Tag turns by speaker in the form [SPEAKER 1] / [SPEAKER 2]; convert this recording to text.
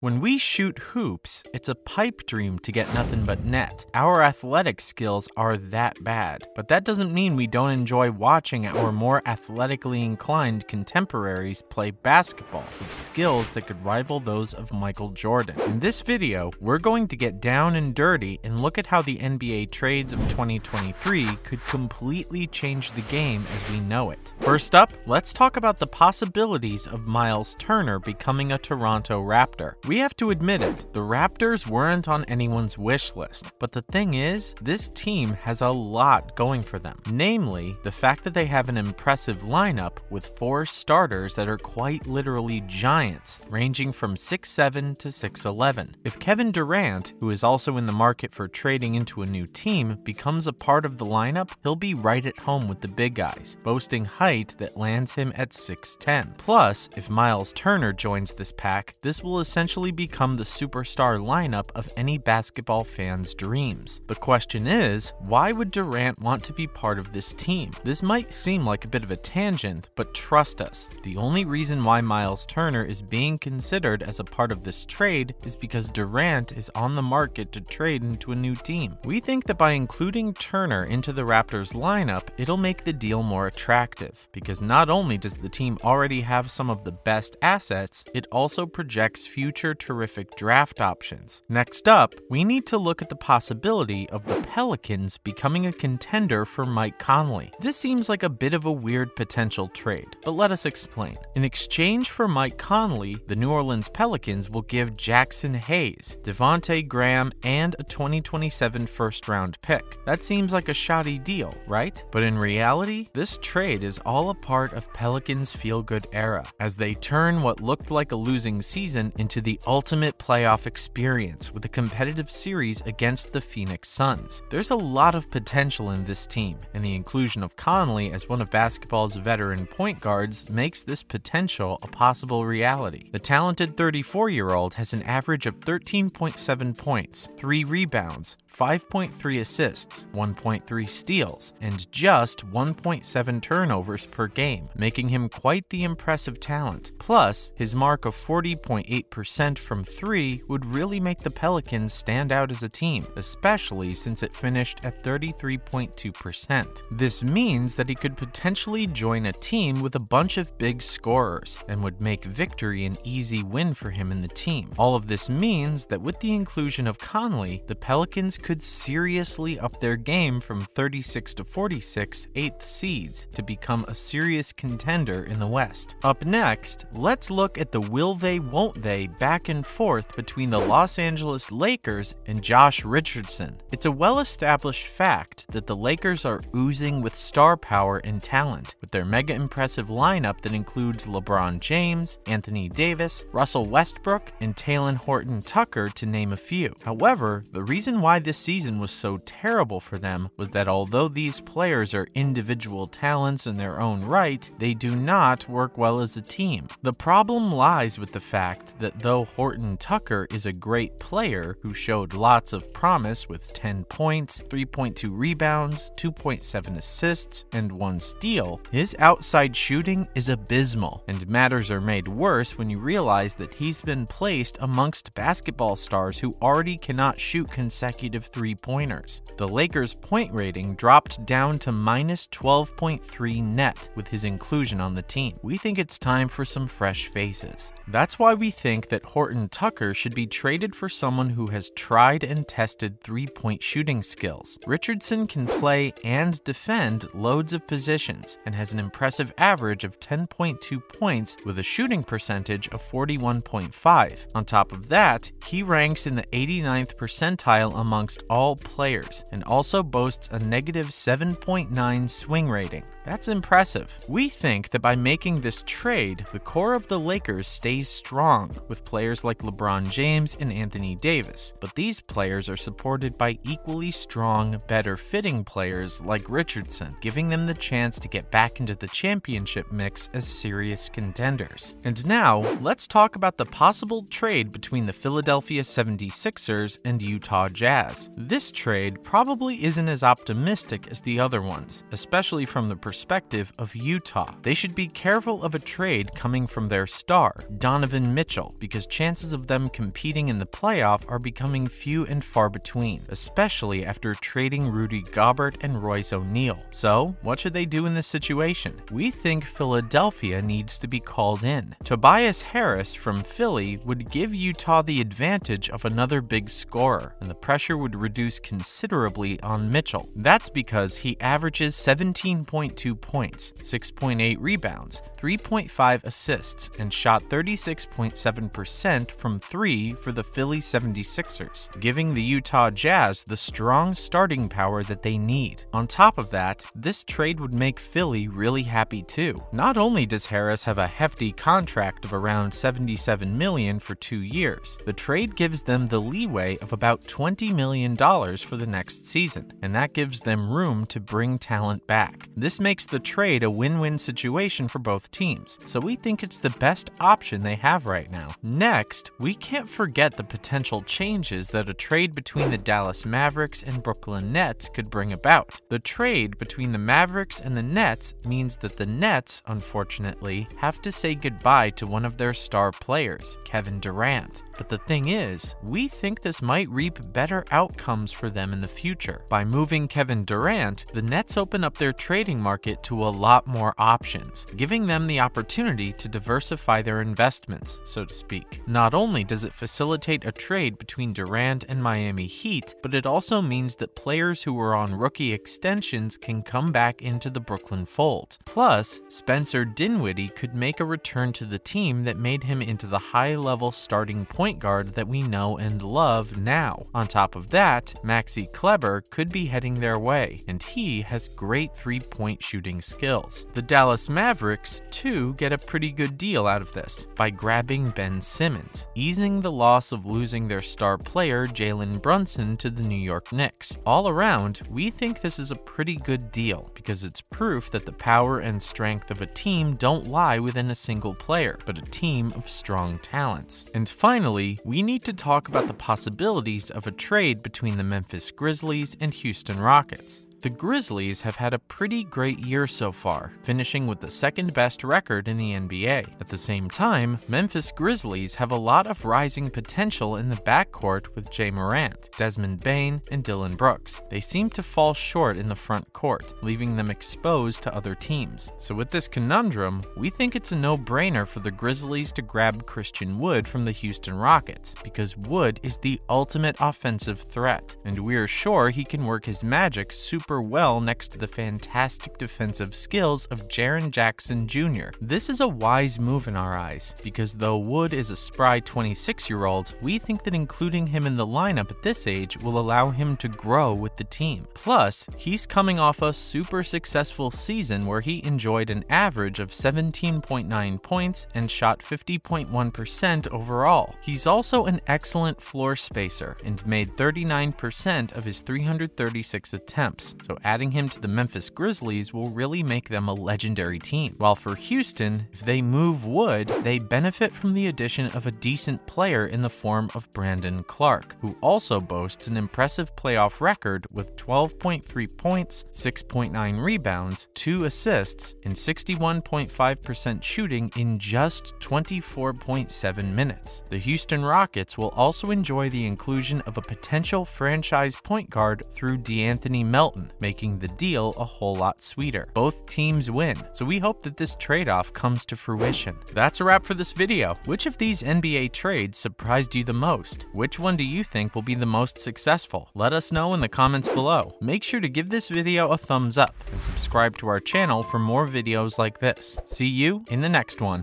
[SPEAKER 1] When we shoot hoops, it's a pipe dream to get nothing but net. Our athletic skills are that bad. But that doesn't mean we don't enjoy watching our more athletically inclined contemporaries play basketball with skills that could rival those of Michael Jordan. In this video, we're going to get down and dirty and look at how the NBA trades of 2023 could completely change the game as we know it. First up, let's talk about the possibilities of Miles Turner becoming a Toronto Raptor. We have to admit it, the Raptors weren't on anyone's wish list, but the thing is, this team has a lot going for them. Namely, the fact that they have an impressive lineup with 4 starters that are quite literally giants, ranging from 6'7" to 6'11". If Kevin Durant, who is also in the market for trading into a new team, becomes a part of the lineup, he'll be right at home with the big guys, boasting height that lands him at 6'10". Plus, if Miles Turner joins this pack, this will essentially become the superstar lineup of any basketball fan's dreams. The question is, why would Durant want to be part of this team? This might seem like a bit of a tangent, but trust us, the only reason why Miles Turner is being considered as a part of this trade is because Durant is on the market to trade into a new team. We think that by including Turner into the Raptors lineup, it'll make the deal more attractive, because not only does the team already have some of the best assets, it also projects future terrific draft options. Next up, we need to look at the possibility of the Pelicans becoming a contender for Mike Conley. This seems like a bit of a weird potential trade, but let us explain. In exchange for Mike Conley, the New Orleans Pelicans will give Jackson Hayes, Devontae Graham, and a 2027 first-round pick. That seems like a shoddy deal, right? But in reality, this trade is all a part of Pelicans' feel-good era, as they turn what looked like a losing season into the ultimate playoff experience with a competitive series against the Phoenix Suns. There's a lot of potential in this team, and the inclusion of Conley as one of basketball's veteran point guards makes this potential a possible reality. The talented 34-year-old has an average of 13.7 points, 3 rebounds, 5.3 assists, 1.3 steals, and just 1.7 turnovers per game, making him quite the impressive talent. Plus, his mark of 40.8% from 3 would really make the Pelicans stand out as a team, especially since it finished at 33.2%. This means that he could potentially join a team with a bunch of big scorers, and would make victory an easy win for him in the team. All of this means that with the inclusion of Conley, the Pelicans could seriously up their game from 36 to 46 8th seeds to become a serious contender in the West. Up next, let's look at the will they won't they back and forth between the Los Angeles Lakers and Josh Richardson. It's a well-established fact that the Lakers are oozing with star power and talent, with their mega impressive lineup that includes LeBron James, Anthony Davis, Russell Westbrook, and Talen Horton-Tucker, to name a few. However, the reason why this season was so terrible for them was that although these players are individual talents in their own right, they do not work well as a team. The problem lies with the fact that though Horton-Tucker is a great player who showed lots of promise with 10 points, 3.2 rebounds, 2.7 assists, and 1 steal, his outside shooting is abysmal, and matters are made worse when you realize that he's been placed amongst basketball stars who already cannot shoot consecutive three-pointers. The Lakers' point rating dropped down to minus 12.3 net with his inclusion on the team. We think it's time for some fresh faces. That's why we think that Horton-Tucker should be traded for someone who has tried and tested three-point shooting skills. Richardson can play and defend loads of positions and has an impressive average of 10.2 points with a shooting percentage of 41.5. On top of that, he ranks in the 89th percentile amongst all players and also boasts a negative 7.9 swing rating. That's impressive. We think that by making this trade, the core of the Lakers stays strong with players like LeBron James and Anthony Davis, but these players are supported by equally strong, better fitting players like Richardson, giving them the chance to get back into the championship mix as serious contenders. And now, let's talk about the possible trade between the Philadelphia 76ers and Utah Jazz. Jazz. This trade probably isn't as optimistic as the other ones, especially from the perspective of Utah. They should be careful of a trade coming from their star, Donovan Mitchell, because chances of them competing in the playoff are becoming few and far between, especially after trading Rudy Gobert and Royce O'Neal. So, what should they do in this situation? We think Philadelphia needs to be called in. Tobias Harris from Philly would give Utah the advantage of another big scorer, and the pressure would reduce considerably on Mitchell. That's because he averages 17.2 points, 6.8 rebounds, 3.5 assists, and shot 36.7% from 3 for the Philly 76ers, giving the Utah Jazz the strong starting power that they need. On top of that, this trade would make Philly really happy too. Not only does Harris have a hefty contract of around $77 million for 2 years, the trade gives them the leeway of about $20 million for the next season, and that gives them room to bring talent back. This makes the trade a win-win situation for both teams, so we think it's the best option they have right now. Next, we can't forget the potential changes that a trade between the Dallas Mavericks and Brooklyn Nets could bring about. The trade between the Mavericks and the Nets means that the Nets, unfortunately, have to say goodbye to one of their star players, Kevin Durant. But the thing is, we think this might reap better outcomes for them in the future. By moving Kevin Durant, the Nets open up their trading market to a lot more options, giving them the opportunity to diversify their investments, so to speak. Not only does it facilitate a trade between Durant and Miami Heat, but it also means that players who were on rookie extensions can come back into the Brooklyn fold. Plus, Spencer Dinwiddie could make a return to the team that made him into the high-level starting point guard that we know and love now. On top of that, Maxi Kleber could be heading their way, and he has great three-point shooting skills. The Dallas Mavericks, too, get a pretty good deal out of this by grabbing Ben Simmons, easing the loss of losing their star player Jalen Brunson to the New York Knicks. All around, we think this is a pretty good deal because it's proof that the power and strength of a team don't lie within a single player, but a team of strong talents. And finally, we need to talk about the possibilities of a trade between the Memphis Grizzlies and Houston Rockets. The Grizzlies have had a pretty great year so far, finishing with the second best record in the NBA. At the same time, Memphis Grizzlies have a lot of rising potential in the backcourt with Jay Morant, Desmond Bane, and Dillon Brooks. They seem to fall short in the front court, leaving them exposed to other teams. So with this conundrum, we think it's a no-brainer for the Grizzlies to grab Christian Wood from the Houston Rockets, because Wood is the ultimate offensive threat, and we're sure he can work his magic super well next to the fantastic defensive skills of Jaren Jackson Jr. This is a wise move in our eyes, because though Wood is a spry 26-year-old, we think that including him in the lineup at this age will allow him to grow with the team. Plus, he's coming off a super successful season where he enjoyed an average of 17.9 points and shot 50.1% overall. He's also an excellent floor spacer and made 39% of his 336 attempts. So adding him to the Memphis Grizzlies will really make them a legendary team. While for Houston, if they move Wood, they benefit from the addition of a decent player in the form of Brandon Clark, who also boasts an impressive playoff record with 12.3 points, 6.9 rebounds, 2 assists, and 61.5% shooting in just 24.7 minutes. The Houston Rockets will also enjoy the inclusion of a potential franchise point guard through DeAnthony Melton, making the deal a whole lot sweeter. Both teams win, so we hope that this trade-off comes to fruition. That's a wrap for this video. Which of these NBA trades surprised you the most? Which one do you think will be the most successful? Let us know in the comments below. Make sure to give this video a thumbs up and subscribe to our channel for more videos like this. See you in the next one.